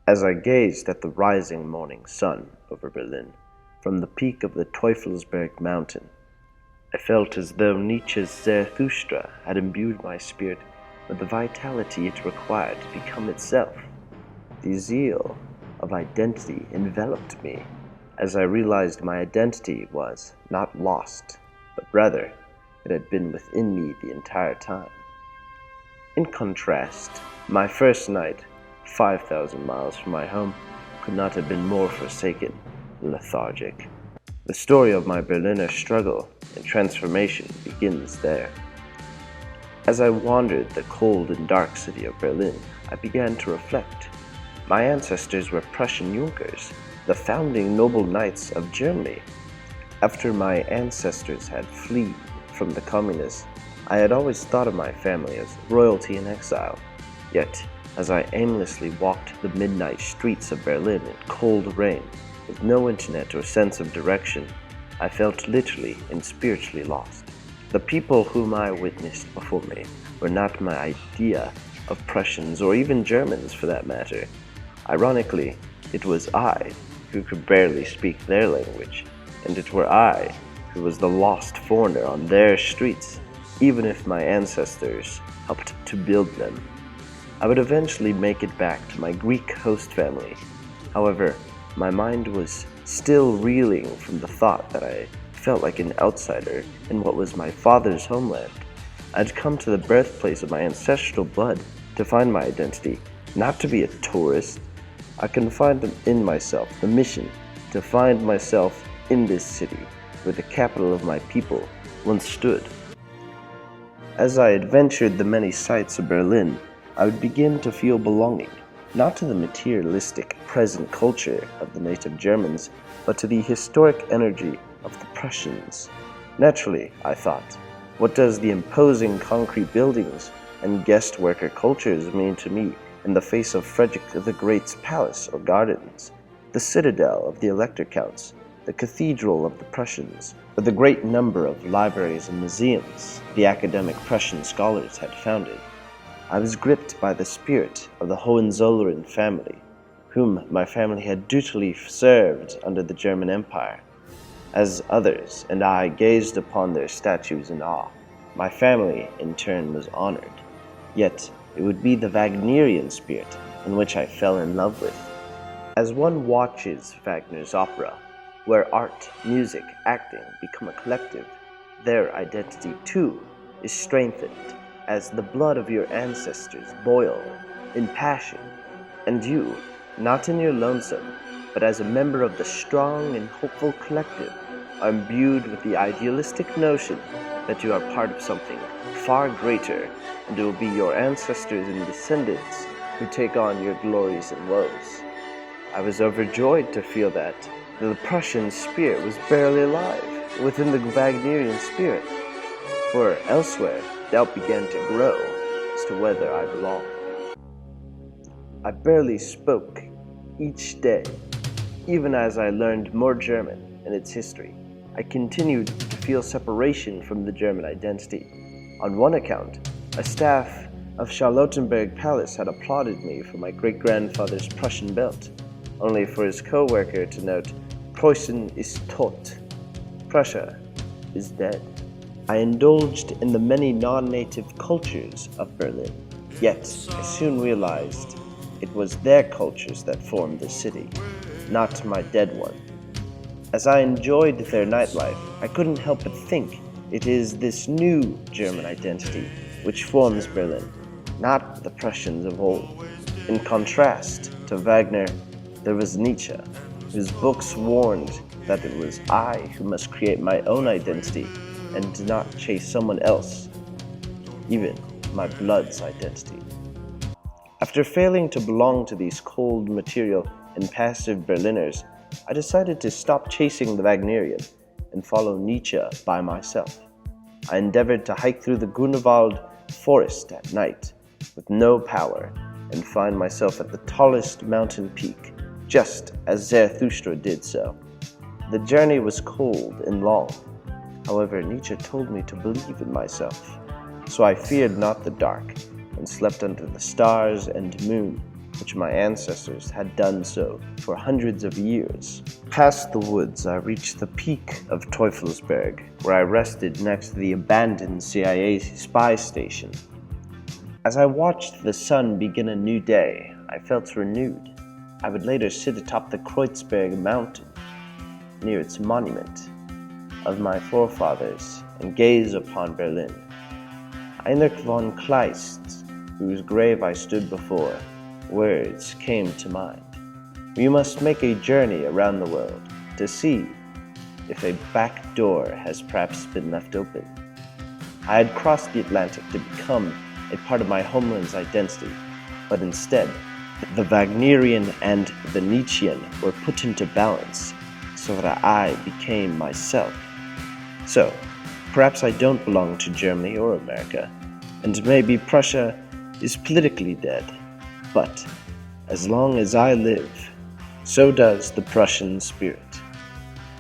As I gazed at the rising morning sun over Berlin from the peak of the Teufelsberg mountain, I felt as though Nietzsche's Zarathustra had imbued my spirit with the vitality it required to become itself. The zeal of identity enveloped me as I realized my identity was not lost, but rather it had been within me the entire time. In contrast, my first night, 5,000 miles from my home, could not have been more forsaken and lethargic. The story of my Berliner struggle and transformation begins there. As I wandered the cold and dark city of Berlin, I began to reflect. My ancestors were Prussian Junkers, the founding noble knights of Germany. After my ancestors had fled from the communists, I had always thought of my family as royalty in exile. Yet, as I aimlessly walked the midnight streets of Berlin in cold rain, with no internet or sense of direction, I felt literally and spiritually lost. The people whom I witnessed before me were not my idea of Prussians or even Germans for that matter. Ironically, it was I who could barely speak their language, and it were I who was the lost foreigner on their streets, even if my ancestors helped to build them. I would eventually make it back to my Greek host family. However, my mind was still reeling from the thought that I felt like an outsider in what was my father's homeland. I'd come to the birthplace of my ancestral blood to find my identity, not to be a tourist. I confided in myself the mission to find myself in this city, where the capital of my people once stood. As I adventured the many sights of Berlin, I would begin to feel belonging, not to the materialistic present culture of the native Germans, but to the historic energy of the Prussians. Naturally, I thought, what does the imposing concrete buildings and guest worker cultures mean to me in the face of Frederick the Great's palace or gardens, the citadel of the Elector Counts, the cathedral of the Prussians, or the great number of libraries and museums the academic Prussian scholars had founded? I was gripped by the spirit of the Hohenzollern family, whom my family had dutifully served under the German Empire. As others and I gazed upon their statues in awe, my family in turn was honored. Yet it would be the Wagnerian spirit in which I fell in love with. As one watches Wagner's opera, where art, music, acting become a collective, their identity too is strengthened as the blood of your ancestors boil in passion, and you, not in your lonesome, but as a member of the strong and hopeful collective, are imbued with the idealistic notion that you are part of something far greater, and it will be your ancestors and descendants who take on your glories and woes. I was overjoyed to feel that the Prussian spirit was barely alive within the Wagnerian spirit, for elsewhere doubt began to grow as to whether I belonged. I barely spoke each day. Even as I learned more German and its history, I continued to feel separation from the German identity. On one account, a staff of Charlottenburg Palace had applauded me for my great-grandfather's Prussian belt, only for his co-worker to note, "Preußen ist tot." Prussia is dead. I indulged in the many non-native cultures of Berlin, yet I soon realized it was their cultures that formed the city, not my dead one. As I enjoyed their nightlife, I couldn't help but think it is this new German identity which forms Berlin, not the Prussians of old. In contrast to Wagner, there was Nietzsche, whose books warned that it was I who must create my own identity and not chase someone else, even my blood's identity. After failing to belong to these cold, material, and passive Berliners, I decided to stop chasing the Wagnerian and follow Nietzsche by myself. I endeavored to hike through the Grunewald forest at night with no power and find myself at the tallest mountain peak, just as Zarathustra did so. The journey was cold and long. However, Nietzsche told me to believe in myself, so I feared not the dark and slept under the stars and moon which my ancestors had done so for hundreds of years. Past the woods, I reached the peak of Teufelsberg, where I rested next to the abandoned CIA spy station. As I watched the sun begin a new day, I felt renewed. I would later sit atop the Kreuzberg mountain, near its monument of my forefathers, and gaze upon Berlin. Heinrich von Kleist, whose grave I stood before, words came to mind. We must make a journey around the world to see if a back door has perhaps been left open. I had crossed the Atlantic to become a part of my homeland's identity, but instead, the Wagnerian and the Nietzschean were put into balance so that I became myself. So, perhaps I don't belong to Germany or America, and maybe Prussia is politically dead, but as long as I live, so does the Prussian spirit.